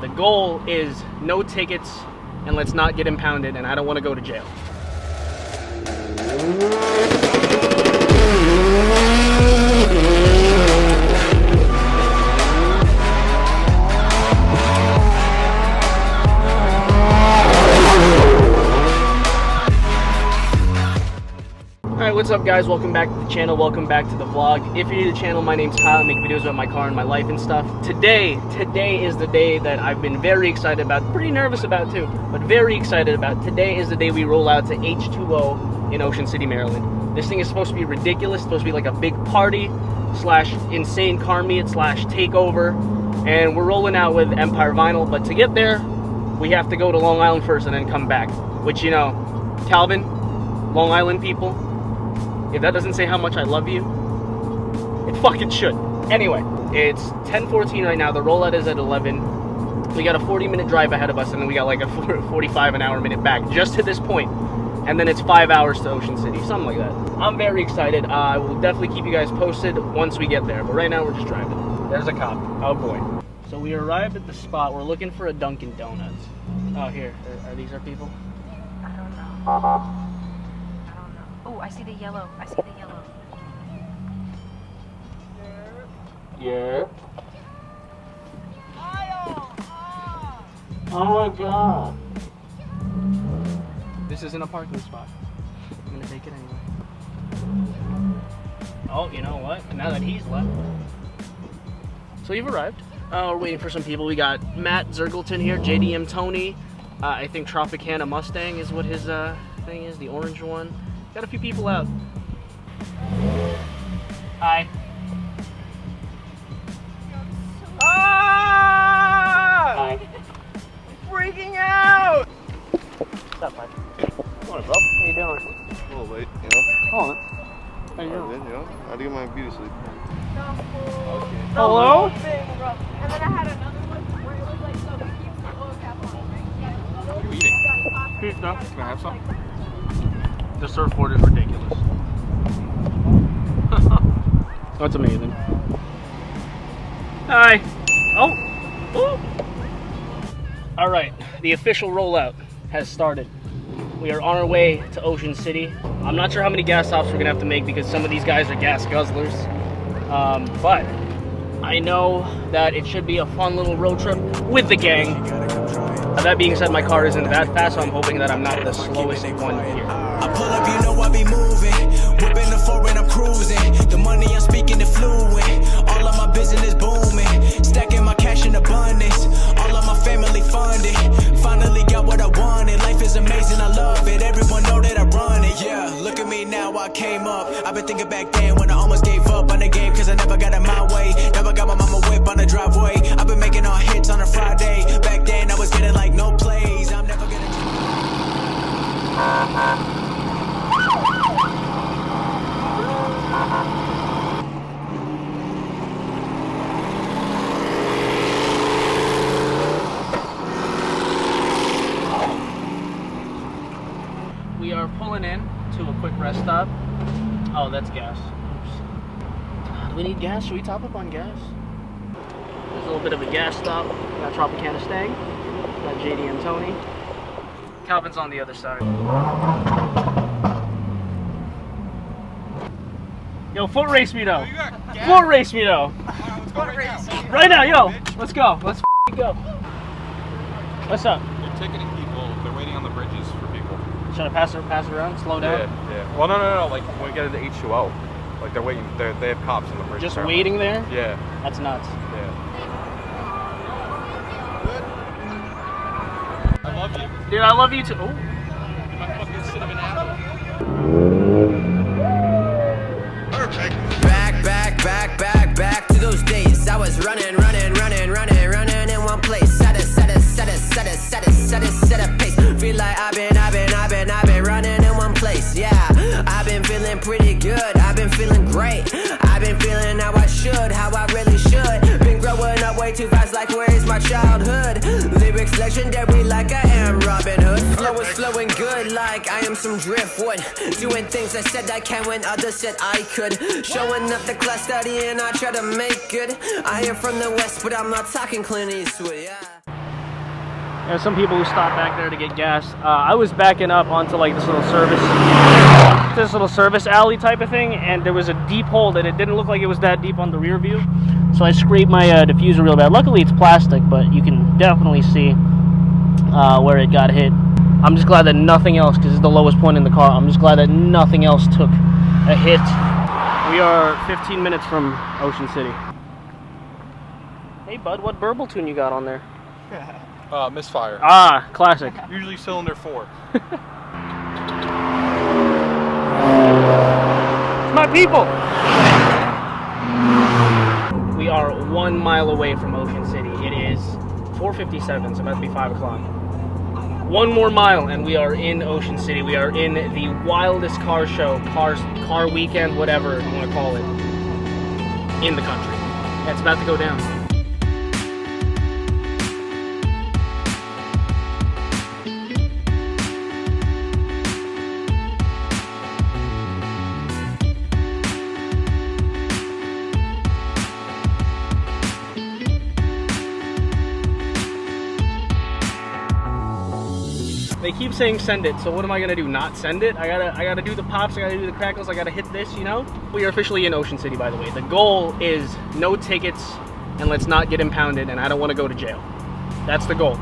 The goal is no tickets and let's not get impounded, and I don't want to go to jail. Alright, what's up guys? Welcome back to the channel, welcome back to the vlog. If you're new to the channel, my name's Kyle. I make videos about my car and my life and stuff. Today is the day that I've been very excited about, pretty nervous about too, but very excited about. Today is the day we roll out to H2Oi in Ocean City, Maryland. This thing is supposed to be ridiculous, it's supposed to be like a big party slash insane car meet slash takeover, and we're rolling out with Empire Vinyl, but to get there, we have to go to Long Island first and then come back, which, you know, Calvin, Long Island people, if that doesn't say how much I love you, it fucking should. Anyway, it's 10:14 right now. The rollout is at 11. We got a 40-minute drive ahead of us, and then we got like a 45 an hour minute back just to this point. And then it's 5 hours to Ocean City, something like that. I'm very excited. I will definitely keep you guys posted once we get there. But right now, we're just driving. There's a cop. Oh boy. So we arrived at the spot. We're looking for a Dunkin' Donuts. Oh, here. Are these our people? I don't know. Oh, I see the yellow. I see the yellow. Yeah. Oh my god. This isn't a parking spot. I'm gonna take it anyway. Oh, you know what? Now that he's left. So you've arrived. We're waiting for some people. We got Matt Zergleton here, JDM Tony. I think Tropicana Mustang is what his thing is, the orange one. Got a few people out. Hi. Ah! Hi. Freaking out! What's up, bud? Morning, bro. How you doing? A little late, you know? Hold on. How you doing? You know? I had to get my beauty sleep. Okay. Hello? And then I had another one where it was like, so he keeps the oil cap on, right? What are you eating? Pizza. Can I have some? The surfboard is ridiculous. That's amazing. Hi. Oh. Ooh. All right. The official rollout has started. We are on our way to Ocean City. I'm not sure how many gas stops we're gonna have to make because some of these guys are gas guzzlers. But I know that it should be a fun little road trip with the gang. That being said, my car isn't that fast, so I'm hoping that I'm not the slowest one here. I pull up, you know I be moving. Whipping the foreign, I'm cruising. The money I'm speaking is fluent. All of my business booming. Stacking my cash in abundance. All of my family funded. Finally got what I wanted. Life is amazing, I love it. Everyone know that I run it. Yeah, look at me now, I came up. I've been thinking back then when I almost gave up on the game, cause I never got it my way. Never got my mama whip on the driveway. I've been making all hits on a Friday. Back then I was getting like no plays. I'm never gonna. We are pulling in to a quick rest stop. Oh, that's gas. Oops. Do we need gas? Should we top up on gas? There's a little bit of a gas stop. Got Tropicana Stang. Got JDM Tony. Calvin's on the other side. Yo, foot race me though. Foot race me though. Right now, yo. Let's go. Let's go. What's up? They're ticketing people. They're waiting on the bridges for people. Should I pass it around? Slow down? Yeah. Well, no. Like when we get into H2O, like they're waiting. They have cops on the bridge. Just waiting there? Yeah. That's nuts. Yeah. I love you. Dude, I love you too. Oh. My fucking cinnamon apple. Perfect. Back to those days. I was running in one place. Set a pace. Feel like I've been running in one place. Yeah, I've been feeling pretty good. I've been feeling great. I've been feeling how I should, how I really should. Been growing up way too fast, like where is my childhood? Lyrics legendary, like I am Robin Hood. Flow is flowing good, like I am some driftwood. Doing things I said I can when others said I could. Showing up the class studying, I try to make good. I am from the West, but I'm not talking Clint Eastwood, yeah. There's some people who stop back there to get gas. I was backing up onto like this little service alley type of thing, and there was a deep hole that it didn't look like it was that deep on the rear view. So I scraped my diffuser real bad. Luckily it's plastic, but you can definitely see where it got hit. I'm just glad that nothing else, because it's the lowest point in the car, I'm just glad that nothing else took a hit. We are 15 minutes from Ocean City. Hey bud, what burble tune you got on there? Misfire. Ah, classic. Usually cylinder 4. My people! We are 1 mile away from Ocean City. It is 4:57, so about to be 5 o'clock. 1 more mile and we are in Ocean City. We are in the wildest car show, car weekend, whatever you want to call it, in the country. Yeah, it's about to go down. They keep saying send it, so what am I gonna do? Not send it? I gotta do the pops, I gotta do the crackles, I gotta hit this, you know? We are officially in Ocean City, by the way. The goal is no tickets and let's not get impounded, and I don't want to go to jail. That's the goal.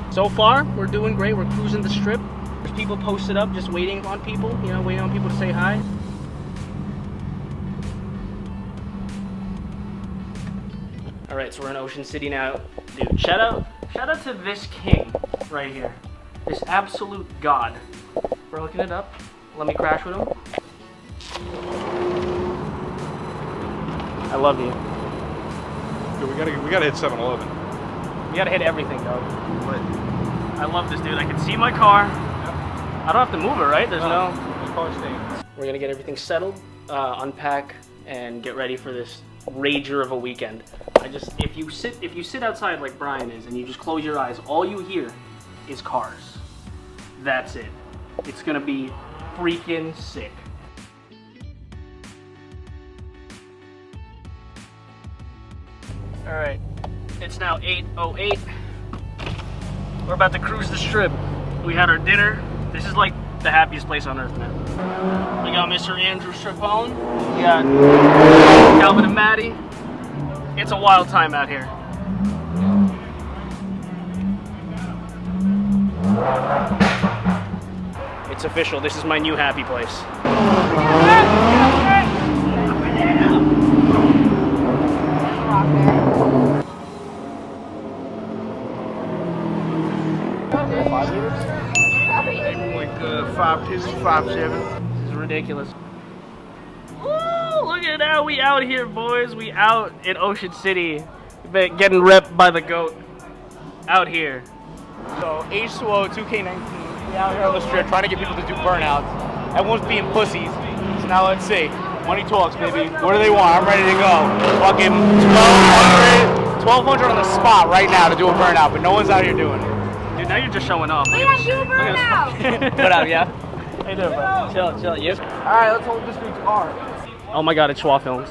So far, we're doing great. We're cruising the strip. There's people posted up just waiting on people, you know, waiting on people to say hi. All right, so we're in Ocean City now. Dude, shout out to this king right here. This absolute god for hooking it up. Let me crash with him. I love you. Dude, we gotta hit 7-Eleven. We gotta hit everything, dog. I love this, dude. I can see my car. I don't have to move it, right? There's no... The car's staying. We're gonna get everything settled, unpack, and get ready for this rager of a weekend. If you sit outside like Brian is and you just close your eyes, all you hear is cars. That's it. It's gonna be freaking sick. All right, it's now 8:08. We're about to cruise the strip. We had our dinner. This is like the happiest place on earth, man. We got Mr. Andrew Strapone. We got Calvin and Maddie. It's a wild time out here. It's official. This is my new happy place. Like 5'2", 5'7". This is ridiculous. Woo! Look at that. We out here, boys. We out in Ocean City. Getting repped by the GOAT. Out here. So H2Oi 2k19, we out here on the strip trying to get people to do burnouts. Everyone's being pussies. So now let's see. Money talks, baby. What do they want? I'm ready to go. Fucking 1200 on the spot right now to do a burnout, but no one's out here doing it. Dude, now you're just showing off. We don't do burnout. What up, yeah? How you doing, bro? Chill. You? Alright, let's hold this dude's arm. Oh my God, it's Schwa Films.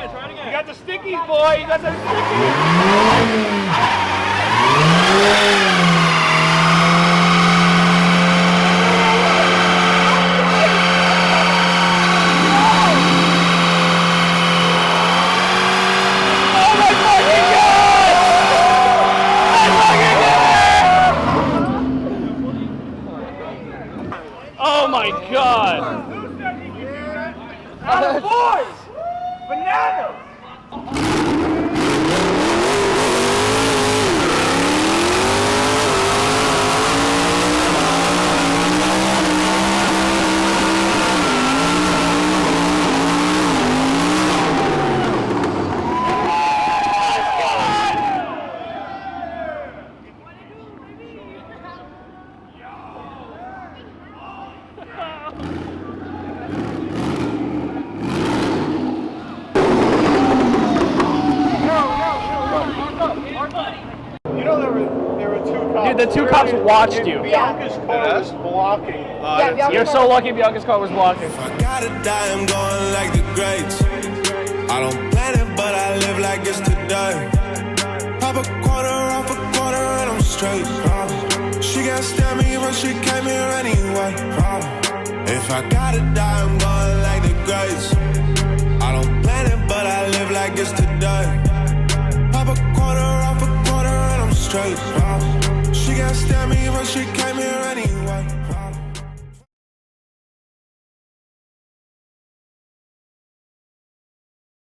Try it again. You got the stickies, boy. You got the stickies. Oh my God! Boys! Bananas! the two cops watched you. Bianca's car was blocking. You're so lucky Bianca's car was blocking. If I gotta die, I'm going like the greats. I don't plan it, but I live like it's today. Pop a quarter off a quarter and I'm straight. She can't stand me, but she came here anyway. If I gotta die, I'm going like the greats. I don't plan it, but I live like it's today. Pop a quarter off a quarter and I'm straight. She can't stand me, but she came here anyway.